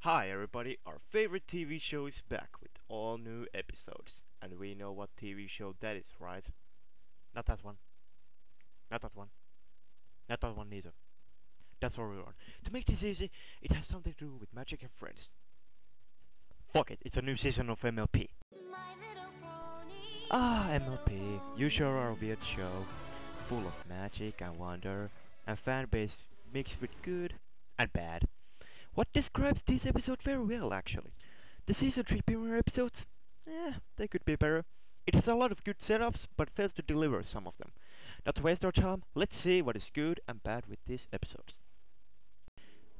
Hi everybody, our favorite TV show is back with all new episodes. And we know what TV show that is, right? Not that one. Not that one. Not that one neither. That's what we want. To make this easy, it has something to do with magic and friends. Fuck it, it's a new season of MLP. MLP, you sure are a weird show, full of magic and wonder, and fan base mixed with good and bad. What describes this episode very well, actually. The season 3 premiere episodes? They could be better. It has a lot of good setups, but fails to deliver some of them. Not to waste our time, let's see what is good and bad with these episodes.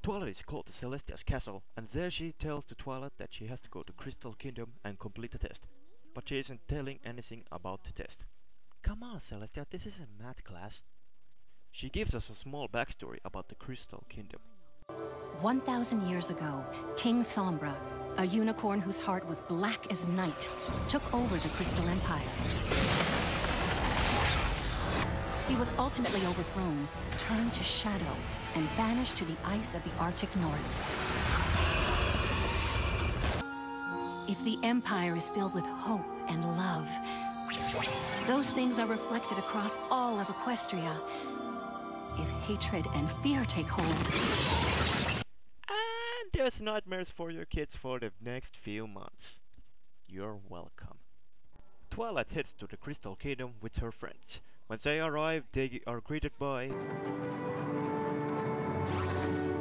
Twilight is called to Celestia's castle, and there she tells to Twilight that she has to go to Crystal Kingdom and complete the test. But she isn't telling anything about the test. Come on, Celestia, this is a math class. She gives us a small backstory about the Crystal Kingdom. 1,000 years ago, King Sombra, a unicorn whose heart was black as night, took over the Crystal Empire. He was ultimately overthrown, turned to shadow, and banished to the ice of the Arctic North. If the Empire is filled with hope and love, those things are reflected across all of Equestria. If hatred and fear take hold, and there's nightmares for your kids for the next few months. You're welcome. Twilight heads to the Crystal Kingdom with her friends. When they arrive, they are greeted by...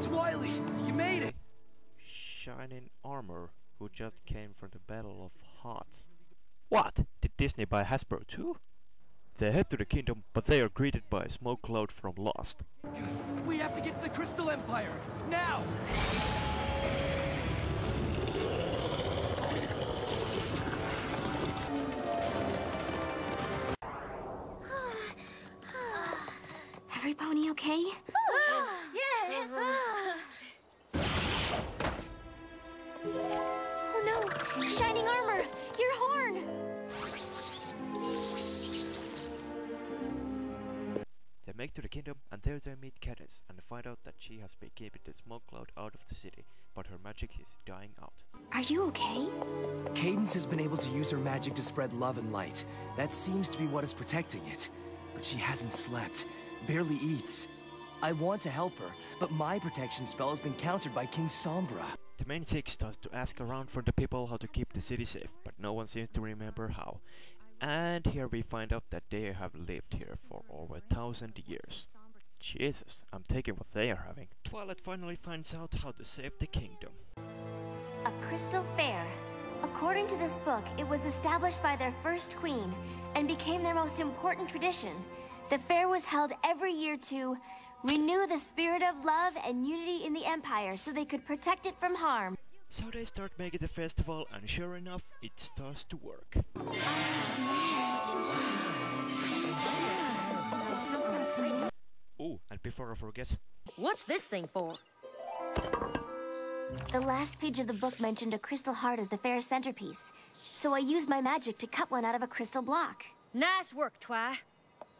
Twilight, you made it! Shining Armor, who just came from the Battle of Hoth. What? Did Disney buy Hasbro too? They head to the kingdom, but they are greeted by a smoke cloud from Lost. We have to get to the Crystal Empire! Now! every pony okay? Yes! Oh no! Shining Armor! Your horn! They make to the kingdom, and there they meet Cadence and find out that she has been keeping the smoke cloud out of the city, but her magic is dying out. Are you okay? Cadence has been able to use her magic to spread love and light. That seems to be what is protecting it. But she hasn't slept, barely eats. I want to help her, but my protection spell has been countered by King Sombra. The main chick starts to ask around for the people how to keep the city safe, but no one seems to remember how. And here we find out that they have lived here for over 1,000 years. Jesus, I'm taking what they are having. Twilight finally finds out how to save the kingdom. A crystal fair. According to this book, it was established by their first queen and became their most important tradition. The fair was held every year to renew the spirit of love and unity in the Empire so they could protect it from harm. So they start making the festival, and sure enough, it starts to work. Oh, and before I forget... What's this thing for? The last page of the book mentioned a crystal heart as the fair's centerpiece, so I used my magic to cut one out of a crystal block. Nice work, Twi.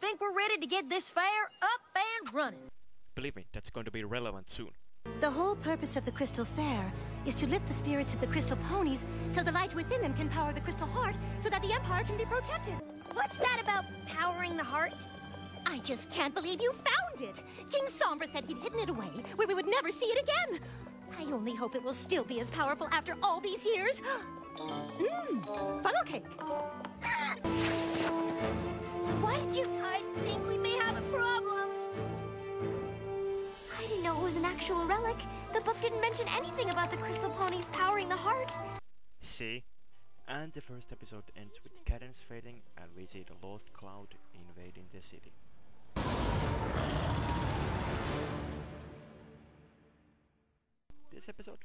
Think we're ready to get this fair up and running. Believe me, that's going to be relevant soon. The whole purpose of the Crystal Fair is to lift the spirits of the Crystal Ponies so the light within them can power the Crystal Heart so that the Empire can be protected. What's that about powering the heart? I just can't believe you found it! King Sombra said he'd hidden it away, where we would never see it again! I only hope it will still be as powerful after all these years! Funnel cake! Why did you... I think we may have a problem. I didn't know it was an actual relic. The book didn't mention anything about the crystal ponies powering the heart. See? And the first episode ends with Cadence fading, and we see the lost cloud invading the city. This episode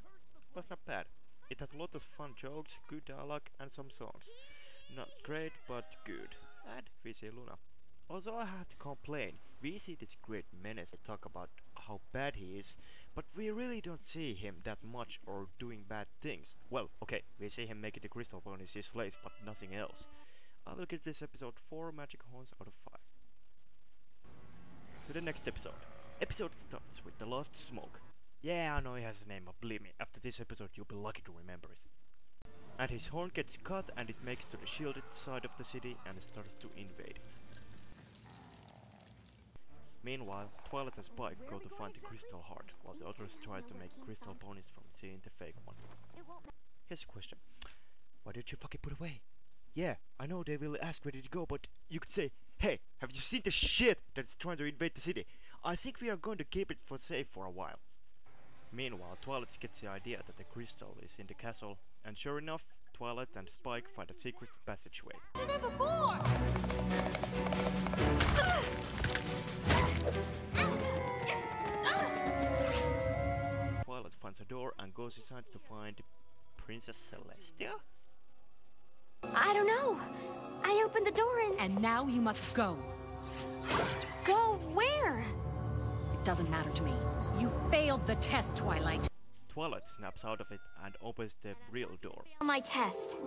was not bad. It had a lot of fun jokes, good dialogue, and some songs. Not great, but good. And we see Luna. Also, I have to complain. We see this great menace talk about how bad he is, but we really don't see him that much or doing bad things. Well, okay, we see him making the crystal ponies his slaves, but nothing else. I will give this episode 4 magic horns out of 5. To the next episode. Episode starts with the Lost Smoke. Yeah, I know he has a name, but believe me, after this episode you'll be lucky to remember it. And his horn gets cut and it makes to the shielded side of the city and starts to invade it. Meanwhile, Twilight and Spike go to find the Crystal Heart, while the others try to make crystal ponies from seeing the fake one. Here's a question. Why did you fucking put away? Yeah, I know they will ask where did it go, but you could say, hey, have you seen the shit that's trying to invade the city? I think we are going to keep it for safe for a while. Meanwhile, Twilight gets the idea that the crystal is in the castle, and sure enough, Twilight and Spike find a secret passageway. Twilight finds a door and goes inside to find Princess Celestia? I don't know. I opened the door And now you must go. Go where? It doesn't matter to me. You failed the test, Twilight. Twilight snaps out of it and opens the real door. My test.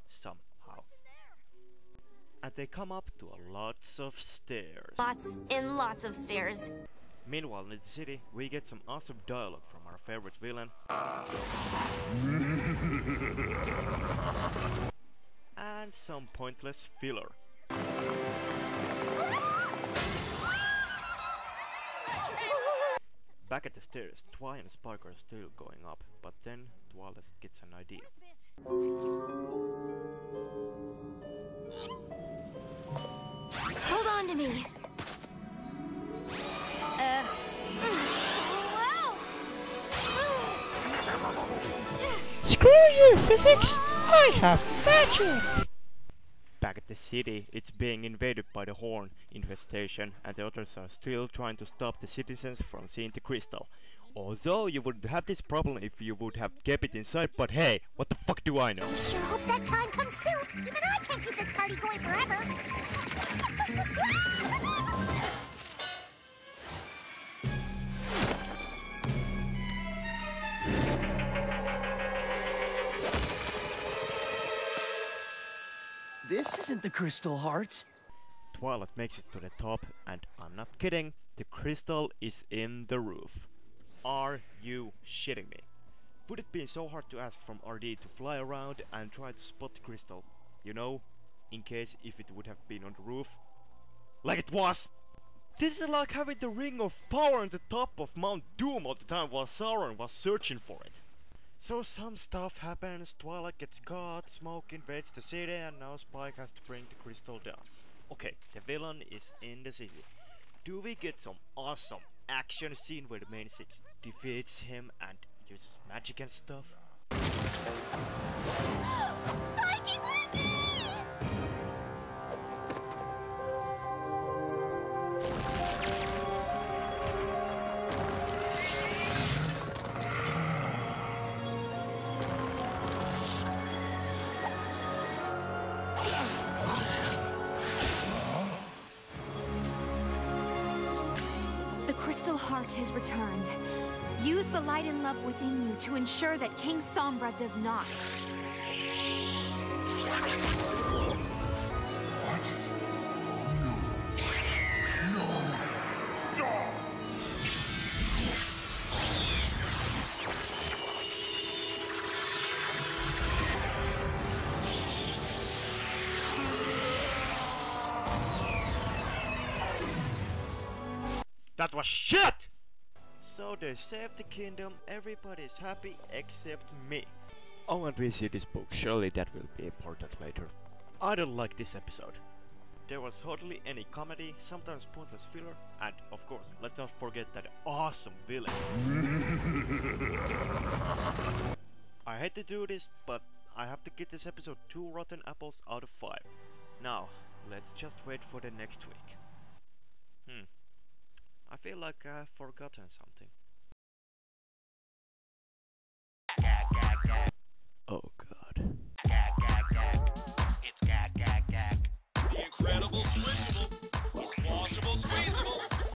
Somehow. And they come up to lots of stairs. Lots and lots of stairs. Meanwhile, in the city, we get some awesome dialogue from our favorite villain. And some pointless filler. Back at the stairs, Twi and Spike are still going up, but then Twilight gets an idea. Hold on to me. Screw you, physics! I have magic! Back at the city, it's being invaded by the Horn infestation, and the others are still trying to stop the citizens from seeing the crystal. Although you wouldn't have this problem if you would have kept it inside, but hey, what the fuck do I know? I sure hope that time comes soon. Even I can't keep this party going forever. This isn't the Crystal Heart. Twilight makes it to the top, and I'm not kidding, the crystal is in the roof. Are you shitting me? Would it be so hard to ask from RD to fly around and try to spot the crystal? You know, in case if it would have been on the roof. Like it was! This is like having the Ring of Power on the top of Mount Doom all the time while Sauron was searching for it. So some stuff happens, Twilight gets caught, Smoke invades the city, and now Spike has to bring the crystal down. Okay, the villain is in the city. Do we get some awesome action scene where the main city defeats him and uses magic and stuff? Mikey, Mikey! The Crystal Heart has returned. Use the light and love within you to ensure that King Sombra does not. What? No. No. Stop! That was shit! So they saved the kingdom, everybody's happy except me. Oh, and we see this book, surely that will be important later. I don't like this episode. There was hardly any comedy, sometimes pointless filler, and of course, let's not forget that awesome villain. I hate to do this, but I have to give this episode 2 rotten apples out of 5. Now, let's just wait for the next week. I feel like I've forgotten something.